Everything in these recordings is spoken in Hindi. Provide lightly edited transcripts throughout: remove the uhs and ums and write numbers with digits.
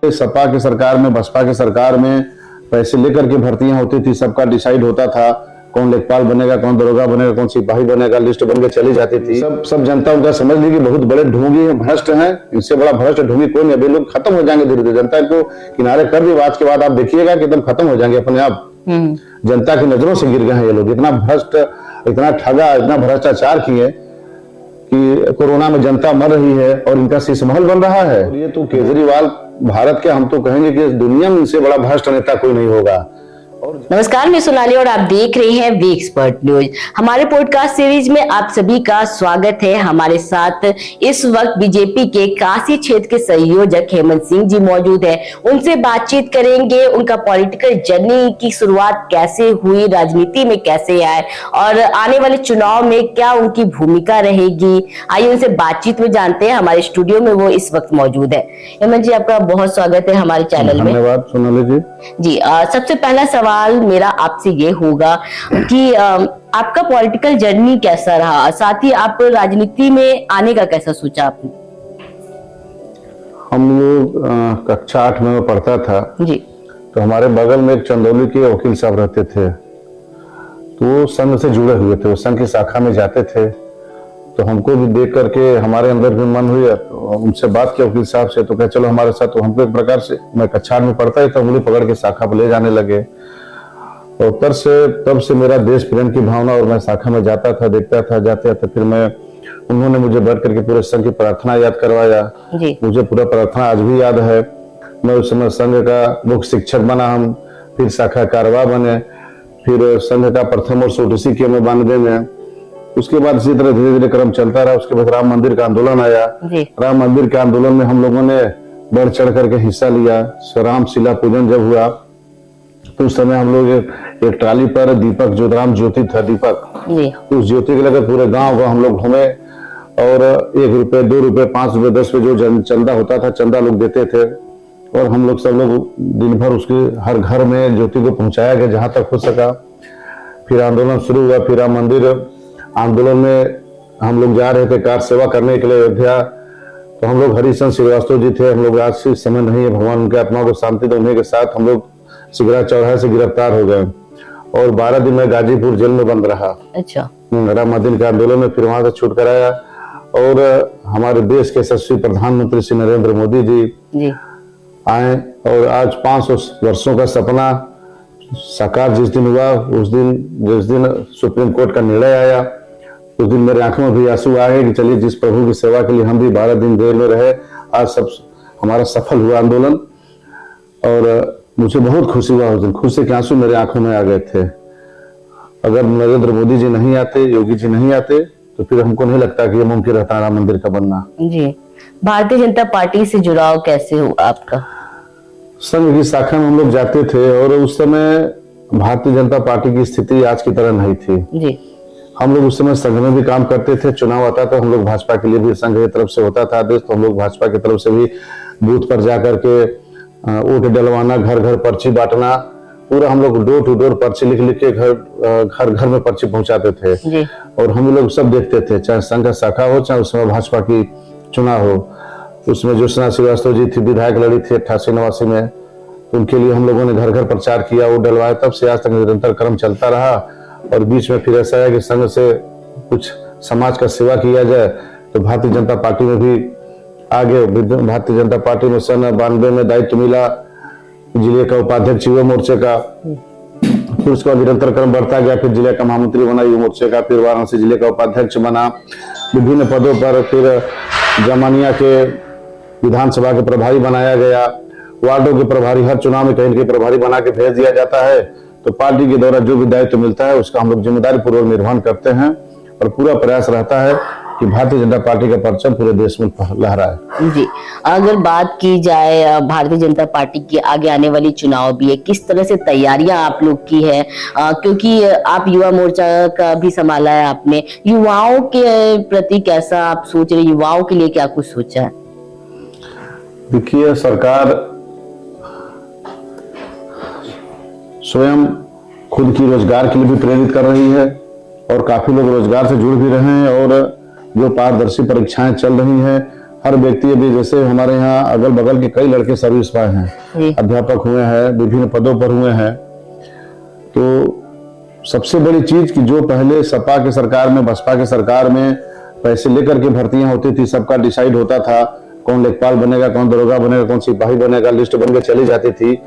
सपा की सरकार में, बसपा की सरकार में पैसे लेकर के भर्तियां होती थी, सबका डिसाइड होता था कौन लेखपाल बनेगा, कौन दरोगा बनेगा, कौन सिपाही बनेगा, लिस्ट बन के चली जाती थी। सब जनता उनका समझ ली कि बहुत बड़े ढोंगी हैं, भ्रष्ट हैं, इनसे बड़ा भ्रष्ट ढोंगी कोई नहीं। अभी लोग खत्म हो जाएंगे धीरे धीरे, जनता इनको किनारे कर दी। आज के बाद आप देखिएगा कि एकदम खत्म हो जाएंगे अपने आप, जनता की नजरों से गिर गए हैं ये लोग। इतना भ्रष्ट, इतना ठगा, इतना भ्रष्टाचार किए कि कोरोना में जनता मर रही है और इनका शीशमहल बन रहा है। और ये तो केजरीवाल भारत के, हम तो कहेंगे कि दुनिया में इनसे बड़ा भ्रष्ट नेता कोई नहीं होगा। नमस्कार, मैं सोनाली और आप देख रहे हैं वी एक्सपर्ट न्यूज। हमारे पॉडकास्ट सीरीज में आप सभी का स्वागत है। हमारे साथ इस वक्त बीजेपी के काशी क्षेत्र के संयोजक हेमंत सिंह जी मौजूद है। उनसे बातचीत करेंगे, उनका पॉलिटिकल जर्नी की शुरुआत कैसे हुई, राजनीति में कैसे आए और आने वाले चुनाव में क्या उनकी भूमिका रहेगी। आइए उनसे बातचीत में जानते हैं। हमारे स्टूडियो में वो इस वक्त मौजूद है। हेमंत जी, आपका बहुत स्वागत है हमारे चैनल में। धन्यवाद सोनाली जी। जी, सबसे पहला सवाल मेरा आपसे ये होगा कि आपका पॉलिटिकल जर्नी कैसा रहा, साथ ही आप राजनीति में आने का कैसा सोचा आपने? हम लोग कक्षा 8 में पढ़ता था जी, तो हमारे बगल में एक चंदौली के वकील साहब रहते थे, तो वो संघ से जुड़े हुए थे, वो संघ की शाखा में जाते थे। तो हमको भी देख करके हमारे अंदर भी मन हुई, तो उनसे बात किया वकील साहब से, तो कहे चलो हमारे साथ। तो हमको एक प्रकार से, मैं कक्षा 8 में पढ़ता ही तो उंगली पकड़ के शाखा पर ले जाने लगे। और तब से मेरा देश प्रेम की भावना, और मैं शाखा में जाता था, देखता था, जाते जाते फिर उन्होंने मुझे बैठ करके पूरे संघ की प्रार्थना याद करवाया। मुझे पूरा प्रार्थना आज भी याद है। मैं उस समय संघ का मुख्य शिक्षक बना, हम फिर शाखा कारवा बने, फिर संघ का प्रथम और सोटसी किया मैं 92 में। उसके बाद इसी तरह धीरे धीरे क्रम चलता रहा। उसके बाद राम मंदिर का आंदोलन आया। राम मंदिर के आंदोलन में हम लोगों ने बढ़ चढ़ करके हिस्सा लिया। राम शिला पूजन जब हुआ तो उस समय हम लोग एक ट्राली पर दीपक, जो राम ज्योति था दीपक, उस ज्योति के लेकर पूरे गांव हम लोग घूमे। और 1 रुपए, 2 रुपए, 5 रुपए, 10 रुपए जो चंदा होता था, चंदा लोग देते थे। और हम लोग सब लोग दिन भर उसके हर घर में ज्योति को पहुंचाया गया जहां तक हो सका। फिर आंदोलन शुरू हुआ। फिर राम मंदिर आंदोलन में हम लोग जा रहे थे कार सेवा करने के लिए अयोध्या। तो हम लोग हरिशंकर श्रीवास्तव जी थे, हम लोग आज से समय नहीं है, भगवान उनके आत्मा को शांति दे, उन्हीं के साथ हम लोग सिगरा चौराहे से गिरफ्तार हो गए और 12 दिन में गाजीपुर जेल में बंद रहा। अच्छा। राम मंदिर के आंदोलन में फिर वहां से छूट कर आया। और हमारे देश के यशस्वी प्रधानमंत्री श्री नरेंद्र मोदी जी आए और आज 500 वर्षों का सपना साकार जिस दिन हुआ, जिस दिन सुप्रीम कोर्ट का निर्णय आया, उस दिन मेरे आंखों में भी आंसू आए कि चलिए जिस प्रभु की सेवा के लिए हम भी 12 दिन जेल में रहे, आज सब हमारा सफल हुआ आंदोलन। और मुझे बहुत खुशी हुआ उस दिन, खुशी के आंसू मेरे आंखों में आ गए थे। अगर नरेंद्र मोदी जी नहीं आते, योगी जी नहीं आते, तो फिर हमको नहीं लगता कि ये मुमकिन रहता राम मंदिर का बनना। जी, भारतीय जनता पार्टी से जुड़ाव कैसे हुआ आपका? संघ की शाखा में हम लोग जाते थे और उस समय भारतीय जनता पार्टी की स्थिति आज की तरह नहीं थी। जी, हम लोग उस समय संघ में भी काम करते थे। चुनाव आता था, हम लोग भाजपा के लिए भी संघ की तरफ से होता था आदेश, तो हम लोग भाजपा की तरफ से भी बूथ पर जाकर के वोट डलवाना, घर घर पर्ची बांटना, पूरा हम लोग डोर टू डोर पर्ची लिख लिख के घर घर में पर्ची पहुंचाते थे। और हम लोग सब देखते थे, चाहे संघ का शाखा हो, चाहे उस समय भाजपा की चुनाव हो। उसमें ज्योत्सना श्रीवास्तव जी थी, विधायक लड़ी थी 88-89 में, उनके लिए हम लोगों ने घर घर प्रचार किया, वोट डलवाया। तब से आज तक निरंतर क्रम चलता रहा। और बीच में फिर ऐसा है कि संघ से कुछ समाज का सेवा किया जाए, तो भारतीय जनता पार्टी में भी आगे, भारतीय जनता पार्टी में सन 92 में दायित्व मिला जिले का उपाध्यक्ष युवा मोर्चे का। फिर उसका निरंतर क्रम बढ़ता गया, फिर जिले का महामंत्री बना युवा मोर्चे का, फिर वाराणसी जिले का उपाध्यक्ष बना, विभिन्न पदों पर। फिर जमानिया के विधानसभा के प्रभारी बनाया गया, वार्डों के प्रभारी, हर चुनाव में कहीं के प्रभारी बना के भेज दिया जाता है। तो पार्टी के द्वारा जो भी दायित्व मिलता है उसका हम लोग जिम्मेदारी पूर्वक निर्वहन करते हैं और पूरा प्रयास रहता है कि भारतीय जनता पार्टी का परचम पूरे देश में लहराए। जी, अगर बात की जाए भारतीय जनता पार्टी की आगे आने वाली चुनाव भी है, किस तरह से तैयारियां आप लोग की है? क्योंकि आप युवा मोर्चा का भी संभाला है आपने, युवाओं के प्रति कैसा आप सोच रहे, युवाओं के लिए क्या कुछ सोचा है? देखिए, सरकार स्वयं खुद की रोजगार के लिए भी प्रेरित कर रही है और काफी लोग रोजगार से जुड़ भी रहे हैं। और जो पारदर्शी परीक्षाएं चल रही हैं, हर व्यक्ति अभी जैसे हमारे यहाँ अगल बगल के कई लड़के सर्विस में हैं, अध्यापक हुए हैं, विभिन्न पदों पर हुए हैं। तो सबसे बड़ी चीज कि जो पहले सपा के सरकार में, बसपा के सरकार में पैसे लेकर के भर्तियां होती थी, सबका डिसाइड होता था कौन लेखपाल बनेगा, कौन दरोगा बनेगा, कौन सिपाही बनेगा, लिस्ट बन के चली जाती थी।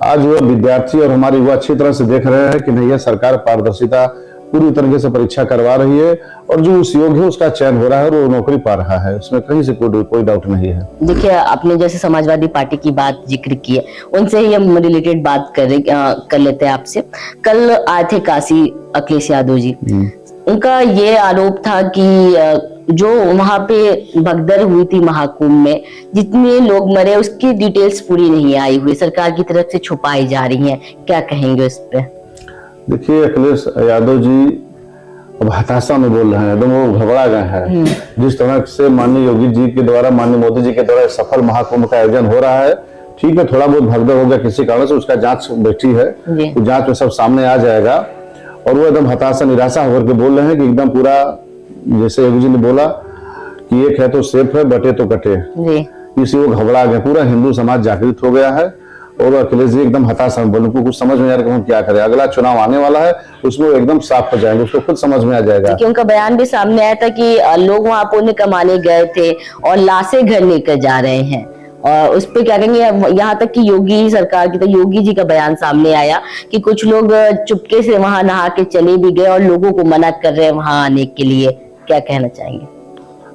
आज वो विद्यार्थी और हमारे युवा अच्छी तरह से देख रहे हैं कि नहीं, यह सरकार पारदर्शिता पूरी तरीके से परीक्षा करवा रही है और जो उस योग्य है उसका चयन हो रहा है और वो नौकरी पा रहा है, इसमें कहीं से कोई डाउट नहीं है। देखिए, आपने जैसे समाजवादी पार्टी की बात जिक्र की है, उनसे ही हम रिलेटेड बात कर लेते हैं आपसे। कल आए थे काशी अखिलेश यादव जी, उनका ये आरोप था कि जो वहां पे भगदड़ हुई थी महाकुंभ में, जितने लोग मरे उसकी डिटेल्स पूरी नहीं आई हुई, सरकार की तरफ से छुपाई जा रही हैं, क्या कहेंगे उस पर? देखिए, अखिलेश यादव जी अब हताशा में बोल रहे हैं, एकदम वो घबरा गए हैं। जिस तरह से माननीय योगी जी के द्वारा, माननीय मोदी जी के द्वारा सफल महाकुंभ का आयोजन हो रहा है, ठीक है, थोड़ा बहुत भगदड़ हो गया किसी कारण से, उसका जांच बैठी है, तो जांच में सब सामने आ जाएगा। और वो एकदम हताशा निराशा होकर के बोल रहे हैं कि एकदम पूरा, जैसे योगी जी ने बोला कि एक है तो सेफ है, बटे तो कटे, इसलिए वो घबरा गए। पूरा हिंदू समाज जागृत हो गया है और अखिलेश जी एकदम हताशा में बोले, उनको कुछ समझ में आ रहा है कि हम क्या करें। अगला चुनाव आने वाला है, उसमें एकदम साफ हो जाएंगे, उसको खुद समझ में आ जाएगा। उनका बयान भी सामने आया था कि लोग वहां पुण्य कमाने गए थे और लाशें घर लेकर जा रहे हैं, और उस पे क्या कहेंगे? यहाँ तक कि योगी सरकार की, तो योगी जी का बयान सामने आया कि कुछ लोग चुपके से वहां नहा के चले भी गए और लोगों को मना कर रहे हैं वहां आने के लिए, क्या कहना चाहेंगे?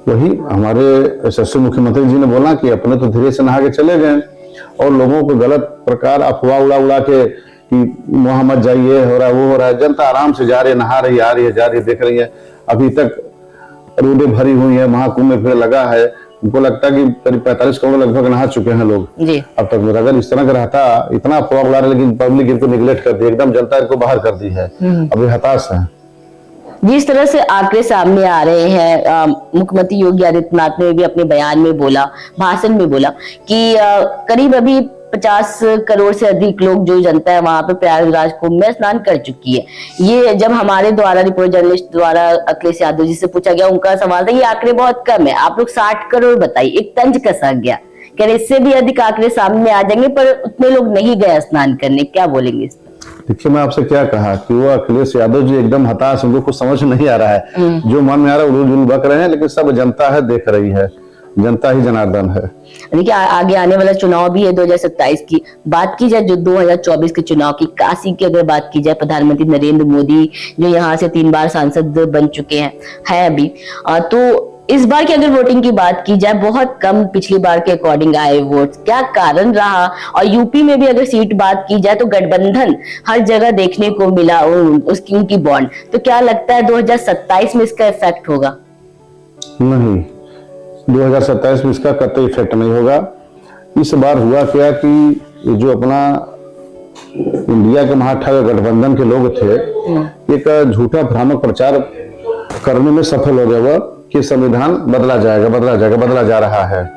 वही हमारे यशस्वी मुख्यमंत्री जी ने बोला कि अपने तो धीरे से नहा के चले गए और लोगों को गलत प्रकार अफवाह उड़ा के कि वहां मत जाइए, हो रहा है वो हो रहा है। जनता आराम से जा रही है, नहा रही, आ रही है, जा रही है, देख रही है। अभी तक रोडें भरी हुई है, महाकुंभ में भीड़ लगा है। उनको लगता है कि करीब 45 करोड़ लगभग नहा चुके हैं लोग अब तक। अगर इस तरह का रहता, इतना अफवाह उड़ा रहे, लेकिन पब्लिक इनको निगलेक्ट कर दी, एकदम जनता इनको बाहर कर दी है, अभी हताश है। जिस तरह से आंकड़े सामने आ रहे हैं, मुख्यमंत्री योगी आदित्यनाथ ने भी अपने बयान में बोला, भाषण में बोला कि करीब अभी 50 करोड़ से अधिक लोग, जो जनता है वहां पे प्रयागराज कुंभ में स्नान कर चुकी है। ये जब हमारे द्वारा, रिपोर्ट जर्नलिस्ट द्वारा अखिलेश यादव जी से पूछा गया, उनका सवाल था ये आंकड़े बहुत कम है, आप लोग 60 करोड़ बताइए। एक तंज कसा गया, कह रहे इससे भी अधिक आंकड़े सामने आ जाएंगे, पर उतने लोग नहीं गए स्नान करने, क्या बोलेंगे इस पर? देखिए, मैं आपसे क्या कहा कि वो अखिलेश यादव जी एकदम हताश, उनको कुछ समझ नहीं आ रहा है। जो मन में आ रहा है वो बक रहे हैं, लेकिन सब जनता है, देख रही है, जनता ही जनार्दन है। देखिए, आगे आने वाला चुनाव भी है 2027 की बात की जाए, जो 2024 के चुनाव की, काशी की अगर बात की जाए, प्रधानमंत्री नरेंद्र मोदी जो यहाँ से 3 बार सांसद बन चुके हैं अभी, तो इस बार की अगर वोटिंग की बात की जाए, बहुत कम पिछली बार के अकॉर्डिंग आए वोट, क्या कारण रहा? और यूपी में भी अगर सीट बात की जाए तो गठबंधन हर जगह देखने को मिला, उसकी उनकी बॉन्ड, तो क्या लगता है 2027 में इसका इफेक्ट होगा? नहीं, 2027 में इसका कतई इफेक्ट नहीं होगा। इस बार हुआ क्या कि जो अपना इंडिया के महाठग गठबंधन के लोग थे, एक झूठा भ्रामक प्रचार करने में सफल हो गए वो कि संविधान बदला जा रहा है।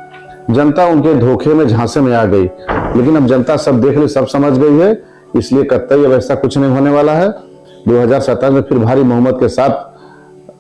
जनता उनके धोखे में, झांसे में आ गई, लेकिन अब जनता सब देख ली, सब समझ गई है, इसलिए कतई अब ऐसा कुछ नहीं होने वाला है। 2027 में फिर भारी बहुमत के साथ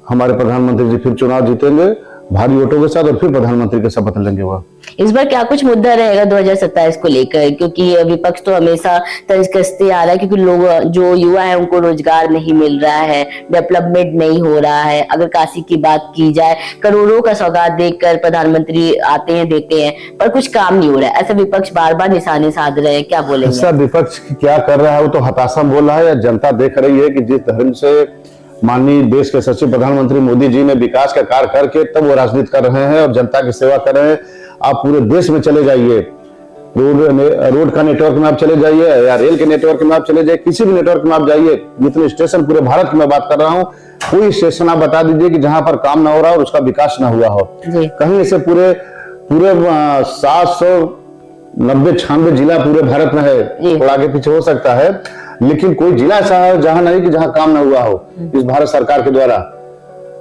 हमारे प्रधानमंत्री जी फिर चुनाव जीतेंगे, भारी वोटों के साथ, और फिर प्रधानमंत्री के शपथ लेंगे वह। इस बार क्या कुछ मुद्दा रहेगा 2027 को लेकर? क्योंकि विपक्ष तो हमेशा तंज कसते आ रहा है, क्योंकि लोग, जो युवा है उनको रोजगार नहीं मिल रहा है, डेवलपमेंट नहीं हो रहा है। अगर काशी की बात की जाए, करोड़ों का सौगात देकर प्रधानमंत्री आते हैं, देते हैं, पर कुछ काम नहीं हो रहा है। ऐसा विपक्ष बार बार निशाने साध रहे हैं, क्या बोलेंगे? ऐसा विपक्ष क्या कर रहा है, वो तो हताशा बोल रहा है, या जनता देख रही है कि जिस धर्म से माननीय देश के सचिव प्रधानमंत्री मोदी जी ने विकास का कार्य करके तब वो राजनीति कर रहे हैं और जनता की सेवा कर रहे हैं। आप पूरे देश में चले जाइए, रोड का नेटवर्क में आप चले जाइए, या रेल के नेटवर्क में आप चले जाइए, किसी भी नेटवर्क में आप जाइए, जितने स्टेशन पूरे भारत की मैं बात कर रहा हूँ, कोई स्टेशन आप बता दीजिए कि जहां पर काम ना हो रहा हो और उसका विकास ना हुआ हो। कहीं से पूरे 790-96 जिला पूरे भारत में है, थोड़ा आगे पीछे हो सकता है, लेकिन कोई जिला ऐसा है जहां नहीं कि जहां काम ना हुआ हो इस भारत सरकार के द्वारा।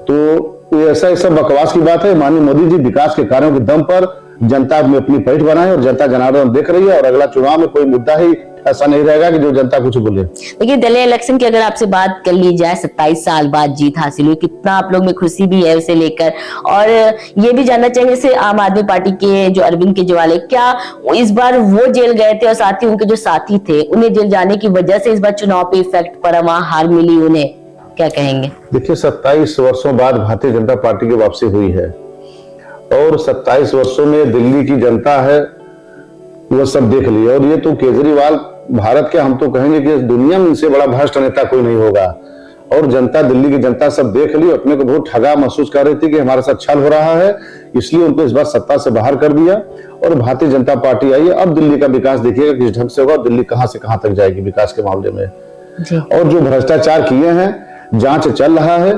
तो ऐसा बकवास की बात है। माननीय मोदी जी विकास के कार्यों के दम पर जनता में अपनी पैठ बनाए और जनता जनार्दन देख रही है, और अगला चुनाव में कोई मुद्दा ही ऐसा नहीं रहेगा कि जो जनता कुछ बोले। देखिए, दिल्ली इलेक्शन की अगर आपसे बात कर ली जाए, 27 साल बाद जीत हासिल हुई, कितना आप लोग में खुशी भी है उसे लेकर, और ये भी जानना चाहेंगे से आम आदमी पार्टी के जो अरविंद केजरीवाल है, क्या इस बार वो जेल गए थे और साथ ही उनके जो साथी थे उन्हें जेल जाने की वजह से इस बार चुनाव पे इफेक्ट पड़ा, वहां हार मिली उन्हें, क्या कहेंगे? देखिए, 27 वर्षों बाद भारतीय जनता पार्टी की वापसी हुई है और 27 वर्षों में दिल्ली की जनता है वो सब देख लिया। और ये तो केजरीवाल भारत के, हम तो कहेंगे कि दुनिया में इनसे बड़ा भ्रष्ट नेता कोई नहीं होगा। और जनता, दिल्ली की जनता सब देख ली, अपने को बहुत ठगा महसूस कर रही थी कि हमारे साथ छल हो रहा है, इसलिए उनको इस बार सत्ता से बाहर कर दिया और भारतीय जनता पार्टी आई है। अब दिल्ली का विकास देखिएगा किस ढंग से होगा, दिल्ली कहां से कहां तक जाएगी विकास के मामले में। और जो भ्रष्टाचार किए हैं, जांच चल रहा है,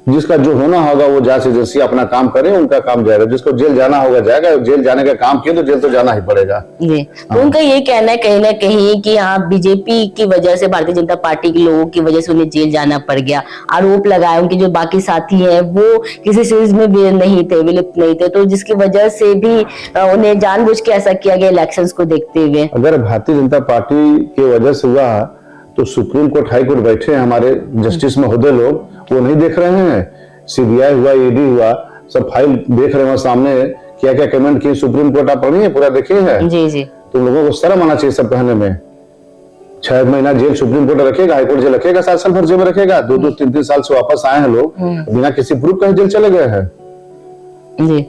जिसका जो होना होगा वो जांच एजेंसी अपना काम करे, उनका काम जाएगा, जिसको जेल जाना होगा जाएगा, जेल जाने का काम किया तो जेल तो जाना ही पड़ेगा। जी, तो उनका ये कहना है कहीं ना कहीं कि हाँ, बीजेपी की वजह से, भारतीय जनता पार्टी के लोगों की वजह से उन्हें जेल जाना पड़ गया। आरोप लगाया उनके जो बाकी साथी हैं वो किसी चीज में नहीं थे, विलिप्त नहीं थे, तो जिसकी वजह से भी उन्हें जानबूझ के ऐसा किया गया इलेक्शंस को देखते हुए। अगर भारतीय जनता पार्टी की वजह से हुआ तो सुप्रीम कोर्ट, हाई कोर्ट बैठे हैं हमारे जस्टिस महोदय लोग, वो नहीं देख रहे हैं? सीबीआई हुआ, ईडी हुआ, सब फाइल देख रहे हैं सामने, क्या क्या कमेंट किए सुप्रीम कोर्ट, आप पढ़िए, पूरा देखिए है। जी जी, तो लोगों को शर्म आना चाहिए सब कहने में। 6 महीना जेल सुप्रीम कोर्ट रखेगा, हाईकोर्ट जेल रखेगा, 7 साल भर जेल में रखेगा। 2-2, 3-3 साल से वापस आए हैं लोग, बिना किसी प्रूफ का जेल चले गए हैं। जी,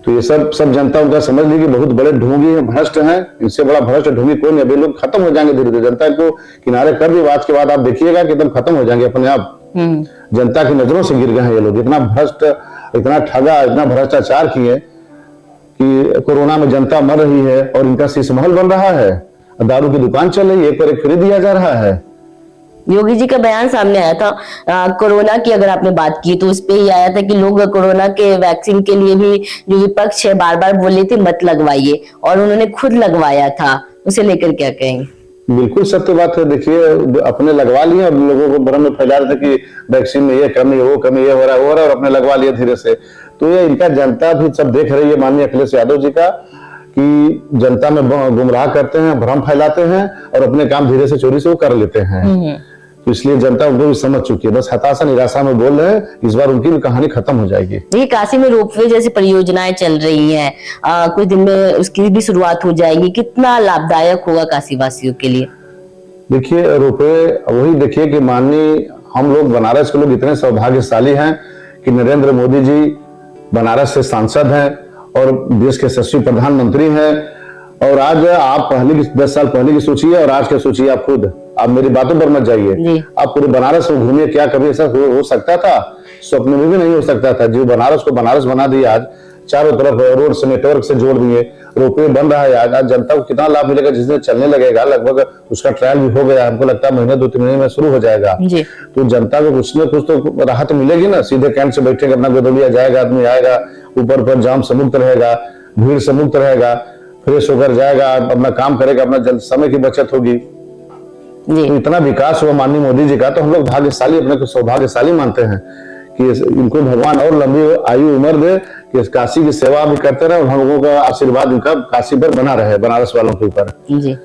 तो ये सब जनता उनका समझ ली कि बहुत बड़े ढोंगी हैं, भ्रष्ट हैं, इनसे बड़ा भ्रष्ट ढोंगी कोई नहीं। अभी लोग खत्म हो जाएंगे धीरे धीरे, जनता इनको किनारे कर दी, आज के बाद आप देखिएगा कि एकदम खत्म हो जाएंगे अपने आप। जनता की नजरों से गिर गए हैं ये लोग, इतना भ्रष्ट, इतना ठगा, इतना भ्रष्टाचार किए कि कोरोना में जनता मर रही है और इनका शीश महल बन रहा है, दारू की दुकान चल रही है, एक पर एक फ्री दिया जा रहा है। योगी जी का बयान सामने आया था कोरोना की, अगर आपने बात की तो उस पे ही आया था कि लोग कोरोना के वैक्सीन के लिए भी, जो विपक्ष है बार बार बोल रही थी मत लगवाइए, और उन्होंने खुद लगवाया था, उसे लेकर क्या कहेंगे? बिल्कुल सत्य बात है। देखिए, अपने लगवा लिए और लोगों को भ्रम में फैला रहे थे कि वैक्सीन में ये कमी, वो कमी, ये हो रहा है, वो हो रहा है, और अपने लगवा लिए धीरे से। तो ये इनका जनता भी सब देख रही है, माननीय अखिलेश यादव जी का, कि जनता में गुमराह करते हैं, भ्रम फैलाते हैं और अपने काम धीरे से चोरी से वो कर लेते हैं। तो इसलिए जनता उनको भी समझ चुकी है, बस हताशा निराशा में बोल रहे हैं, इस बार उनकी भी कहानी खत्म हो जाएगी। ये काशी में रोपवे जैसी परियोजनाएं चल रही हैं, कुछ दिन में उसकी भी शुरुआत हो जाएगी, कितना लाभदायक होगा काशी वासियों के लिए? देखिए, रोपवे, वही देखिए कि माननीय हम लोग बनारस के लोग इतने सौभाग्यशाली हैं कि नरेंद्र मोदी जी बनारस से सांसद हैं और देश के यशस्वी प्रधानमंत्री हैं। और आज आप पहले की 10 साल पहले की सोचिए और आज के सोचिए, आप खुद, आप मेरी बातों पर मत जाइए, आप पूरे बनारस को घूमिए, क्या कभी ऐसा हो सकता था? स्वप्न में भी नहीं हो सकता था। जो बनारस को बनारस बना दिया, आज चारों तरफ रोड से, नेटवर्क से जोड़ दिए, रोपवे बन रहा है। आज जनता को कितना लाभ मिलेगा, जिस दिन चलने लगेगा, लगभग उसका ट्रायल भी हो गया, हमको लगता है महीने 2-3 महीने में शुरू हो जाएगा। तो जनता को कुछ न कुछ तो राहत मिलेगी ना। सीधे कैंप से बैठेंगे, अपना गोदलिया जाएगा, आदमी आएगा, ऊपर पर जाम से मुक्त रहेगा, भीड़ से मुक्त रहेगा, फ्रेश होकर जाएगा, अपना काम करेगा, अपना समय की बचत होगी। तो इतना विकास हुआ माननीय मोदी जी का, तो हम लोग भाग्यशाली, अपने को सौभाग्यशाली मानते हैं कि इनको भगवान और लंबी आयु उम्र दे, कि काशी की सेवा भी करते रहे और हम लोगों का आशीर्वाद उनका काशी पर बना रहे, बनारस वालों के ऊपर। जी,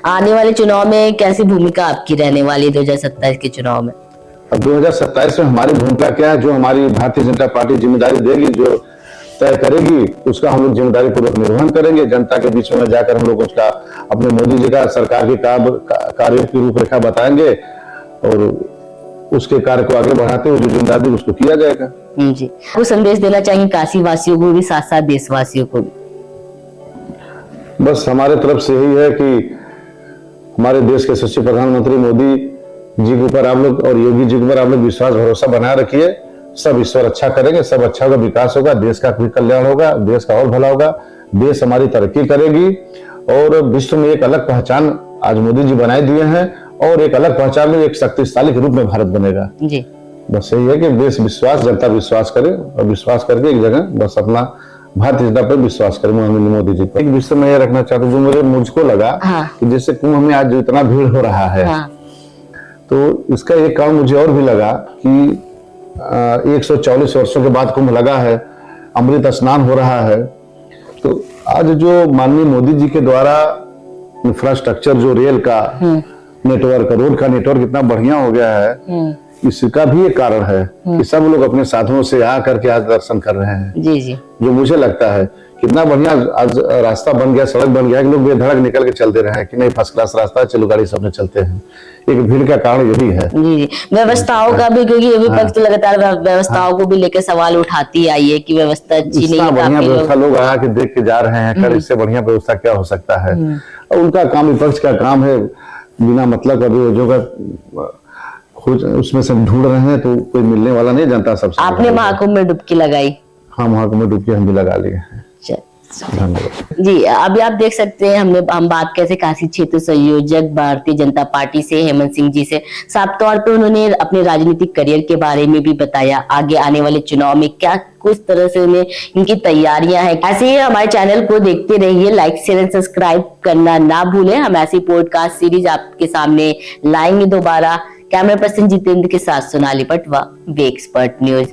आने वाले चुनाव में कैसी भूमिका आपकी रहने वाली है 2027 के चुनाव में? अब 2027 में हमारी भूमिका क्या है, जो हमारी भारतीय जनता पार्टी जिम्मेदारी देगी, जो तय करेगी, उसका हम लोग जिम्मेदारी पूर्वक निर्वहन करेंगे। जनता के बीच में जाकर हम लोग उसका, अपने मोदी जी का सरकार के कार्यों की रूपरेखा बताएंगे और उसके कार्य को आगे बढ़ाते हुए जो जिम्मेदारी उसको किया जाएगा। जी, वो संदेश देना चाहिए काशी वासियों को भी, साथ साथ देशवासियों को भी? बस हमारे तरफ से यही है कि हमारे देश के यशस्वी प्रधानमंत्री मोदी जी के ऊपर आप लोग और योगी जी के ऊपर आप लोग विश्वास भरोसा बनाए रखिए। सब ईश्वर अच्छा करेंगे, सब अच्छा होगा, विकास होगा, देश का भी कल्याण होगा, देश का और भला होगा, देश हमारी तरक्की करेगी और विश्व में एक अलग पहचान आज मोदी जी बनाए दिए हैं और एक अलग पहचान में एक शक्तिशाली के रूप में भारत बनेगा। जी, बस यही है कि देश विश्वास, जनता विश्वास करे और विश्वास करके एक जगह बस अपना भारतीय जनता पर विश्वास करे, मोदी जी पर। एक विषय में यह रखना चाहता हूँ, जो मुझको लगा कि जैसे कुंभ में आज जो इतना भीड़ हो रहा है, तो इसका एक कारण मुझे और भी लगा कि 144 वर्षों के बाद कुंभ लगा है, अमृत स्नान हो रहा है। तो आज जो माननीय मोदी जी के द्वारा इंफ्रास्ट्रक्चर जो रेल का नेटवर्क, रोड का नेटवर्क इतना बढ़िया हो गया है, इसका भी एक कारण है कि सब लोग अपने साधनों से आ करके आज दर्शन कर रहे हैं। जी जी। जो मुझे लगता है कितना बढ़िया आज रास्ता बन गया, सड़क बन गया कि लोग बेधड़क निकल के चलते रहे हैं कि नहीं फर्स्ट क्लास रास्ता है, चलो गाड़ी सबने चलते हैं। एक भीड़ का कारण यही है। जी जी। व्यवस्थाओं का भी, क्योंकि विपक्ष लगातार व्यवस्थाओं को भी लेकर सवाल उठाती आई है कि व्यवस्था अच्छी नहीं है। बढ़िया व्यवस्था लोग आया के देख के जा रहे हैं, कर इससे बढ़िया व्यवस्था क्या हो सकता है। और उनका काम, विपक्ष का काम है बिना मतलब का विरोधियों का खोज उसमें से ढूंढ रहे हैं, तो कोई मिलने वाला नहीं, जनता सबसे। आपने महाकुंभ में डुबकी लगाई? हाँ, महाकुंभ में डुबकी हम भी लगा लिए हैं। धन्यवाद जी। अभी आप देख सकते हैं हम बात कैसे काशी क्षेत्र संयोजक भारतीय जनता पार्टी से हेमंत सिंह जी से साफ तौर पे उन्होंने अपने राजनीतिक करियर के बारे में भी बताया, आगे आने वाले चुनाव में क्या कुछ तरह से उन्हें इनकी तैयारियां हैं। ऐसे ही हमारे चैनल को देखते रहिए, लाइक शेयर एंड सब्सक्राइब करना ना भूलें। हम ऐसी पॉडकास्ट सीरीज आपके सामने लाएंगे दोबारा। कैमरा पर्सन जितेंद्र के साथ सोनाली पटवा, वे एक्सपर्ट न्यूज।